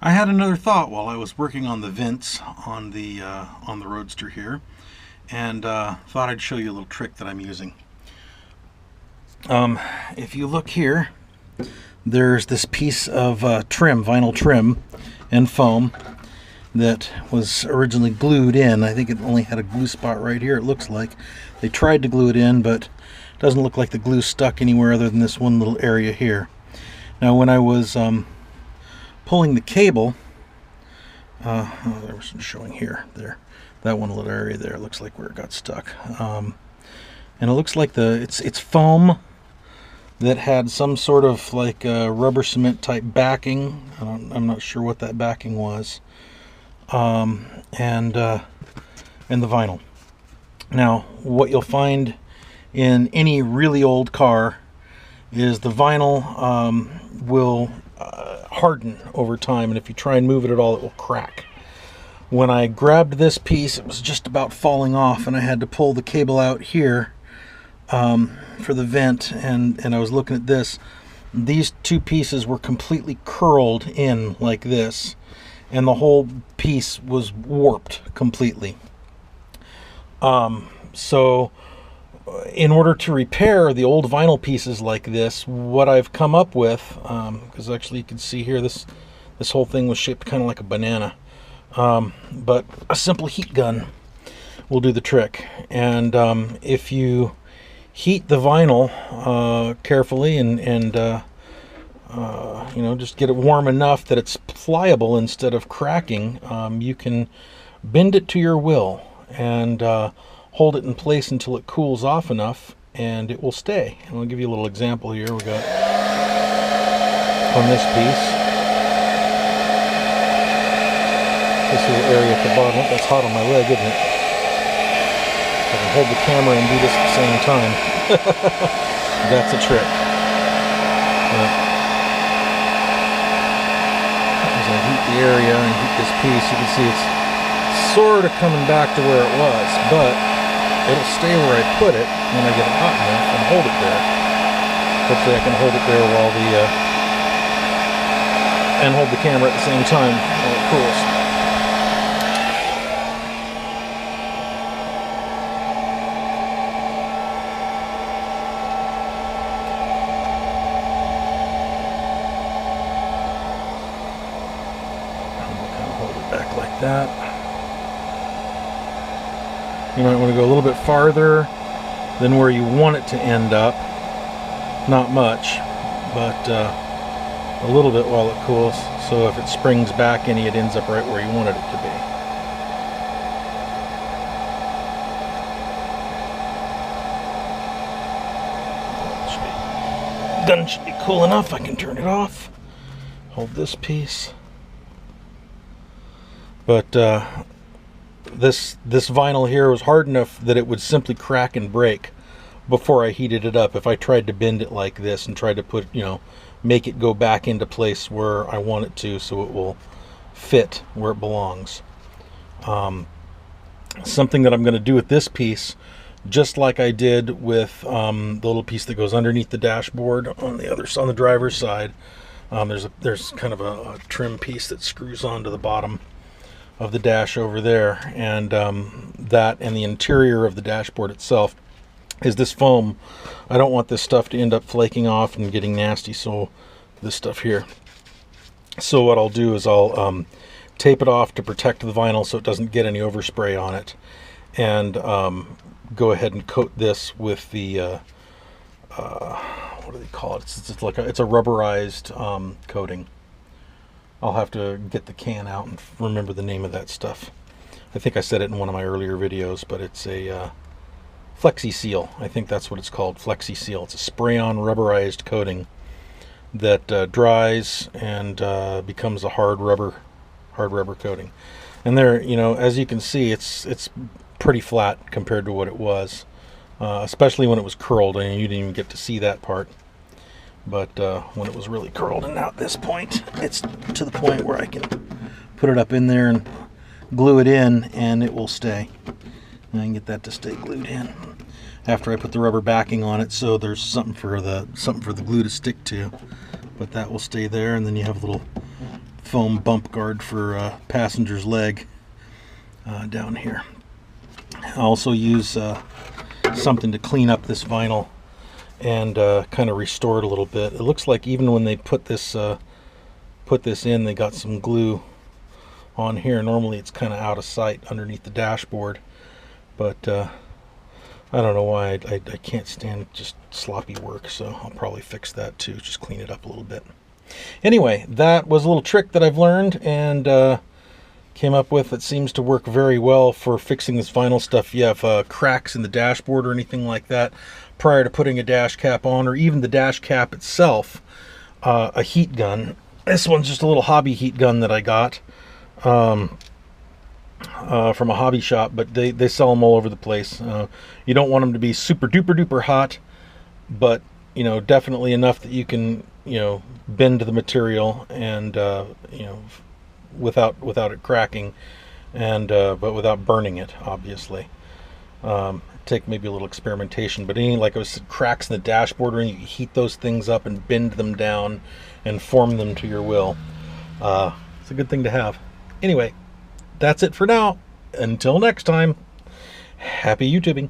I had another thought while I was working on the vents on the Roadster here, and thought I'd show you a little trick that I'm using. If you look here, there's this piece of trim, vinyl trim and foam that was originally glued in. I think it only had a glue spot right here, it looks like. They tried to glue it in, but it doesn't look like the glue stuck anywhere other than this one little area here. Now, when I was pulling the cable, there was some showing here, there, that one little area there looks like where it got stuck, and it looks like it's foam that had some sort of like rubber cement type backing. I'm not sure what that backing was, and the vinyl. Now, what you'll find in any really old car is the vinyl will harden over time, and if you try and move it at all, it will crack. When I grabbed this piece, it was just about falling off, and I had to pull the cable out here for the vent, and I was looking at this. These two pieces were completely curled in like this, and the whole piece was warped completely. So in order to repair the old vinyl pieces like this, what I've come up with, because actually you can see here, this whole thing was shaped kind of like a banana, but a simple heat gun will do the trick. And if you heat the vinyl carefully and just get it warm enough that it's pliable instead of cracking, you can bend it to your will and hold it in place until it cools off enough, and it will stay. And I'll give you a little example here. We got on this piece, this little area at the bottom. That's hot on my leg, isn't it? I can hold the camera and do this at the same time. That's a trick. As I heat the area and heat this piece, you can see it's sort of coming back to where it was, but it'll stay where I put it when I get it hot enough and hold it there. Hopefully I can hold it there while and hold the camera at the same time while it cools. Hold it back like that. You might want to go a little bit farther than where you want it to end up. Not much, but a little bit while it cools, so if it springs back any, it ends up right where you wanted it to be. Gun should be cool enough. I can turn it off. Hold this piece. But this vinyl here was hard enough that it would simply crack and break before I heated it up if I tried to bend it like this and tried to put, make it go back into place where I want it to, so it will fit where it belongs. Something that I'm going to do with this piece, just like I did with the little piece that goes underneath the dashboard on the driver's side. There's kind of a trim piece that screws onto the bottom of the dash over there, and that and the interior of the dashboard itself is this foam. I don't want this stuff to end up flaking off and getting nasty, so this stuff here. So what I'll do is I'll tape it off to protect the vinyl so it doesn't get any overspray on it, and go ahead and coat this with the what do they call it? It's a rubberized coating. I'll have to get the can out and remember the name of that stuff. I think I said it in one of my earlier videos, but it's a Flexi Seal. I think that's what it's called, Flexi Seal. It's a spray-on rubberized coating that dries and becomes a hard rubber coating. And there, as you can see, it's pretty flat compared to what it was, especially when it was curled. I mean, you didn't even get to see that part. But when it was really curled, and now at this point, it's to the point where I can put it up in there and glue it in, and it will stay. And I can get that to stay glued in after I put the rubber backing on it, so there's something for the glue to stick to. But that will stay there, and then you have a little foam bump guard for passenger's leg down here. I also use something to clean up this vinyl and kind of restore it a little bit. It looks like even when they put this in, they got some glue on here. Normally it's kind of out of sight underneath the dashboard, but I don't know why. I can't stand just sloppy work, so I'll probably fix that too. Just clean it up a little bit. Anyway, that was a little trick that I've learned and came up with that seems to work very well for fixing this vinyl stuff. If you have cracks in the dashboard or anything like that prior to putting a dash cap on, or even the dash cap itself, a heat gun. This one's just a little hobby heat gun that I got from a hobby shop, but they sell them all over the place. You don't want them to be super duper duper hot, but you know, definitely enough that you can, you know, bend the material and you know, without it cracking, and but without burning it, obviously. Take maybe a little experimentation, but any, like I said, cracks in the dashboard, or you can heat those things up and bend them down and form them to your will. It's a good thing to have. Anyway, that's it for now. Until next time, happy YouTubing.